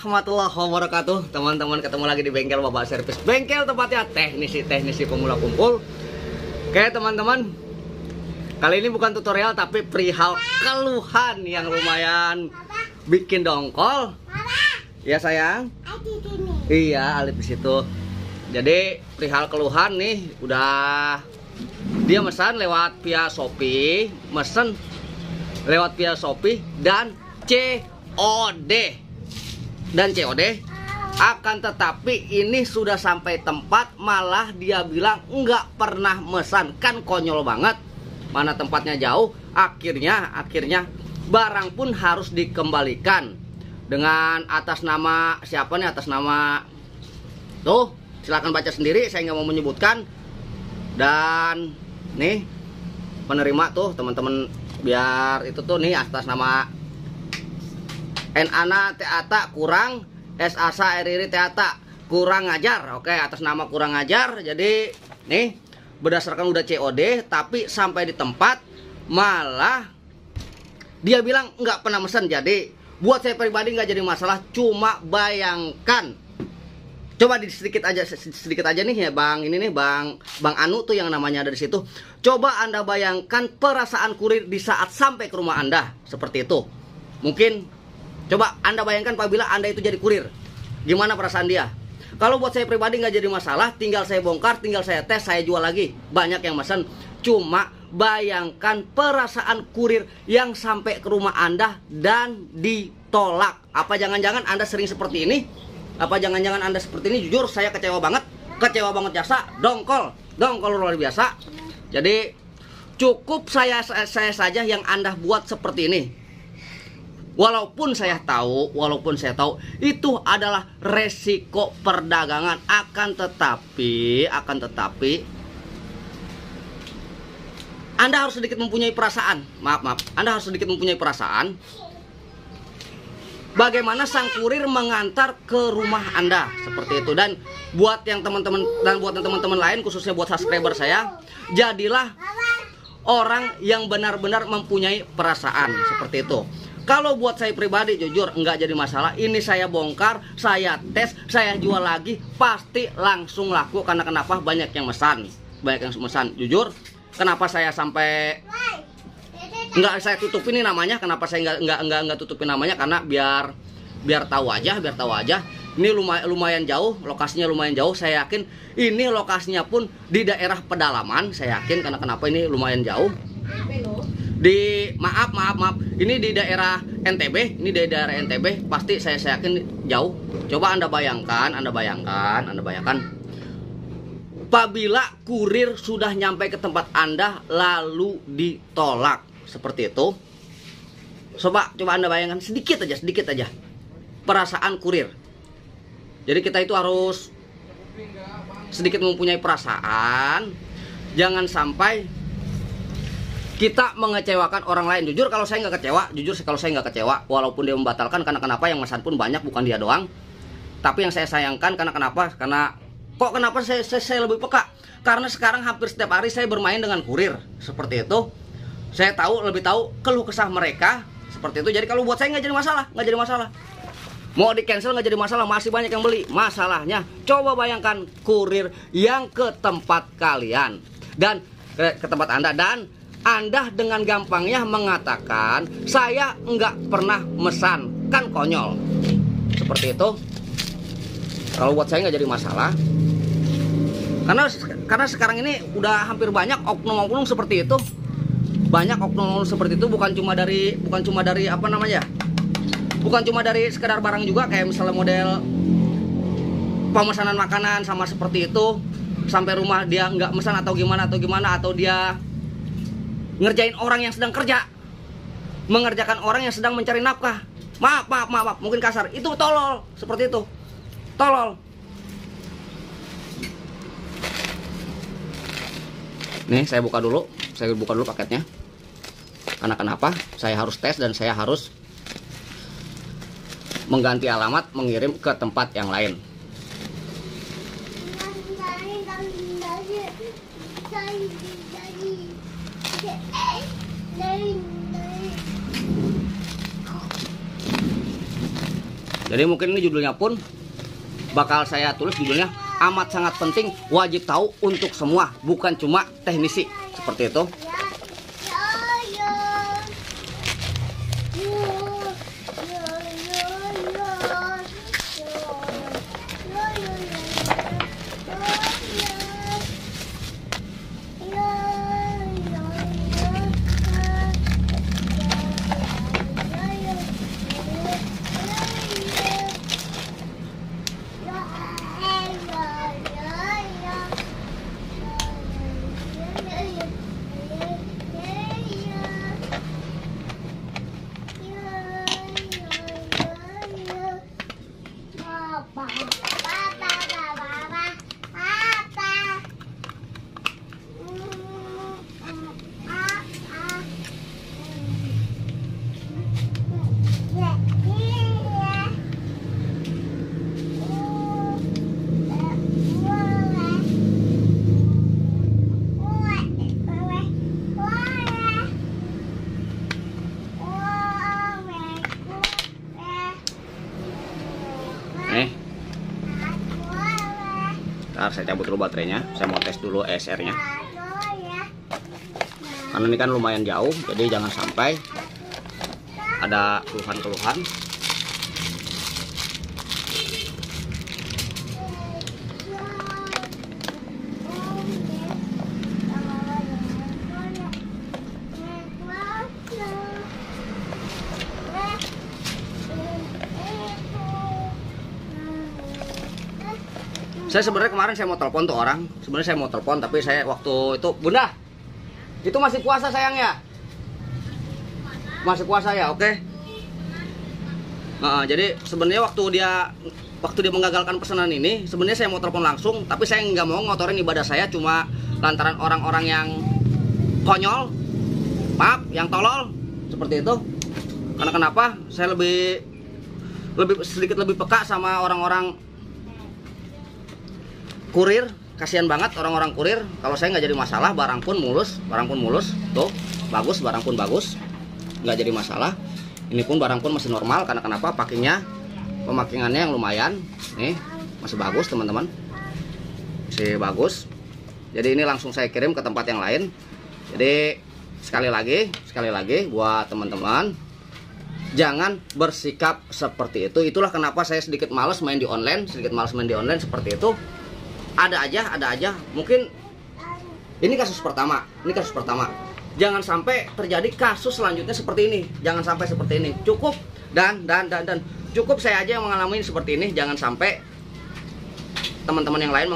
warahmatullahi wabarakatuh. Teman-teman, ketemu lagi di bengkel Bapak Servis. Bengkel tempatnya teknisi pemula kumpul. Oke teman-teman, kali ini bukan tutorial tapi perihal keluhan yang lumayan bikin dongkol. Ya sayang. Iya, Alif di situ. Jadi perihal keluhan nih, udah dia pesan lewat via Shopee, dan COD. Akan tetapi ini sudah sampai tempat, malah dia bilang nggak pernah mesan. Kan konyol banget, mana tempatnya jauh. Akhirnya barang pun harus dikembalikan dengan atas nama siapa nih, atas nama tuh silakan baca sendiri, saya nggak mau menyebutkan. Dan nih penerima tuh teman-teman, biar itu tuh nih atas nama Nana Teata kurang Sasa Riri Teata kurang ngajar. Oke, atas nama kurang ngajar. Jadi nih berdasarkan udah COD, tapi sampai di tempat malah dia bilang nggak pernah mesen. Jadi buat saya pribadi nggak jadi masalah. Cuma bayangkan, coba sedikit aja nih ya Bang, ini nih Bang Anu tuh yang namanya ada di situ. Coba Anda bayangkan perasaan kurir di saat sampai ke rumah Anda seperti itu. Mungkin coba Anda bayangkan apabila Anda itu jadi kurir, gimana perasaan dia? Kalau buat saya pribadi nggak jadi masalah, tinggal saya bongkar, tinggal saya tes, saya jual lagi. Banyak yang mesen. Cuma bayangkan perasaan kurir yang sampai ke rumah Anda dan ditolak. Apa jangan-jangan Anda sering seperti ini? Apa jangan-jangan Anda seperti ini? Jujur saya kecewa banget jasa, dongkol luar biasa. Jadi cukup saya saja yang Anda buat seperti ini. Walaupun saya tahu itu adalah resiko perdagangan, akan tetapi Anda harus sedikit mempunyai perasaan. Maaf, Anda harus sedikit mempunyai perasaan. Bagaimana sang kurir mengantar ke rumah Anda seperti itu. Dan buat yang teman-teman lain, khususnya buat subscriber saya, jadilah orang yang benar-benar mempunyai perasaan seperti itu. Kalau buat saya pribadi, jujur nggak jadi masalah. Ini saya bongkar, saya tes, saya jual lagi, pasti langsung laku. Karena kenapa? Banyak yang mesan. Jujur, kenapa saya sampai nggak saya tutupin ini namanya? Kenapa saya nggak tutupin namanya? Karena biar tahu aja. Ini lumayan jauh, lokasinya lumayan jauh. Saya yakin ini lokasinya pun di daerah pedalaman. Saya yakin karena kenapa ini lumayan jauh. Maaf, ini di daerah NTB, pasti saya yakin jauh. Coba Anda bayangkan, apabila kurir sudah nyampe ke tempat Anda lalu ditolak seperti itu. Coba Anda bayangkan sedikit aja perasaan kurir. Jadi kita itu harus sedikit mempunyai perasaan, jangan sampai kita mengecewakan orang lain. Jujur kalau saya nggak kecewa, walaupun dia membatalkan. Karena kenapa? Yang mesan pun banyak, bukan dia doang. Tapi yang saya sayangkan karena kenapa? Kenapa saya lebih peka? Karena sekarang hampir setiap hari saya bermain dengan kurir seperti itu. Saya lebih tahu keluh kesah mereka seperti itu. Jadi kalau buat saya nggak jadi masalah. Mau di cancel nggak jadi masalah, masih banyak yang beli. Masalahnya, coba bayangkan kurir yang ke tempat kalian dan ke tempat Anda, dan Anda dengan gampangnya mengatakan saya nggak pernah mesan. Kan konyol seperti itu. Kalau buat saya nggak jadi masalah, karena sekarang ini udah hampir banyak oknum-oknum seperti itu. Bukan cuma dari sekedar barang juga, kayak misalnya model pemesanan makanan sama seperti itu. Sampai rumah dia nggak mesan atau gimana, atau dia ngerjain orang yang sedang kerja, mengerjakan orang yang sedang mencari nafkah. Maaf, mungkin kasar, itu tolol, seperti itu, tolol. Nih saya buka dulu paketnya. Karena kenapa? Saya harus tes dan saya harus mengganti alamat, mengirim ke tempat yang lain. Jadi mungkin ini judulnya pun bakal saya tulis judulnya amat sangat penting, wajib tahu untuk semua, bukan cuma teknisi, seperti itu. Ntar saya cabut dulu baterainya, saya mau tes dulu ESR-nya. Karena ini kan lumayan jauh, jadi jangan sampai ada keluhan-keluhan. Saya sebenarnya kemarin saya mau telepon tuh orang, sebenarnya saya mau telepon tapi saya waktu itu, Bunda, itu masih puasa sayang ya? Masih puasa ya, oke. Jadi sebenarnya waktu dia menggagalkan pesanan ini, sebenarnya saya mau telepon langsung, tapi saya nggak mau ngotorin ibadah saya cuma lantaran orang-orang yang konyol, maaf, yang tolol, seperti itu. Karena kenapa? Saya sedikit lebih peka sama orang-orang kurir, kasihan banget orang-orang kurir. Kalau saya nggak jadi masalah, barang pun mulus, tuh bagus, barang pun bagus, nggak jadi masalah. Ini pun barang pun masih normal, karena kenapa? Pemakingannya yang lumayan, nih masih bagus teman-teman, masih bagus. Jadi ini langsung saya kirim ke tempat yang lain. Jadi sekali lagi buat teman-teman, jangan bersikap seperti itu. Itulah kenapa saya sedikit males main di online, seperti itu. Ada aja. Mungkin ini kasus pertama. Jangan sampai terjadi kasus selanjutnya seperti ini. Jangan sampai seperti ini. Cukup dan cukup saya aja yang mengalami seperti ini. Jangan sampai teman-teman yang lain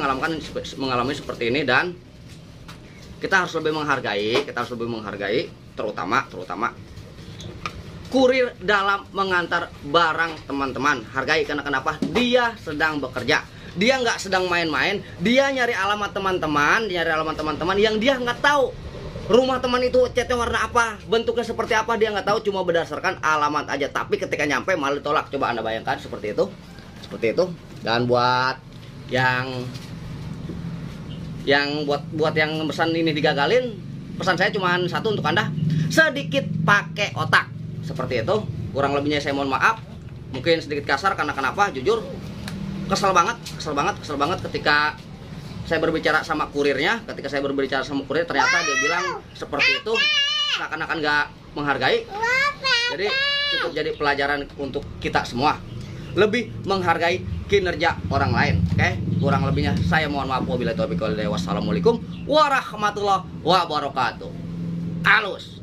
mengalami seperti ini. Dan kita harus lebih menghargai, terutama kurir dalam mengantar barang teman-teman. Hargai, karena kenapa? Dia sedang bekerja. Dia nggak sedang main-main, dia nyari alamat teman-teman, yang dia nggak tahu rumah teman itu catnya warna apa, bentuknya seperti apa, dia nggak tahu, cuma berdasarkan alamat aja. Tapi ketika nyampe malah ditolak. Coba Anda bayangkan seperti itu. Dan buat yang pesan ini digagalin, pesan saya cuma satu untuk Anda, sedikit pakai otak. Seperti itu. Kurang lebihnya saya mohon maaf, mungkin sedikit kasar, karena kenapa? Jujur kesel banget ketika saya berbicara sama kurirnya. Ternyata dia bilang seperti itu, seakan-akan nggak menghargai. Jadi cukup jadi pelajaran untuk kita semua, lebih menghargai kinerja orang lain. Oke, kurang lebihnya saya mohon maaf. Wabillahi taufiq wal hidayah. Wassalamualaikum warahmatullahi wabarakatuh. Halus.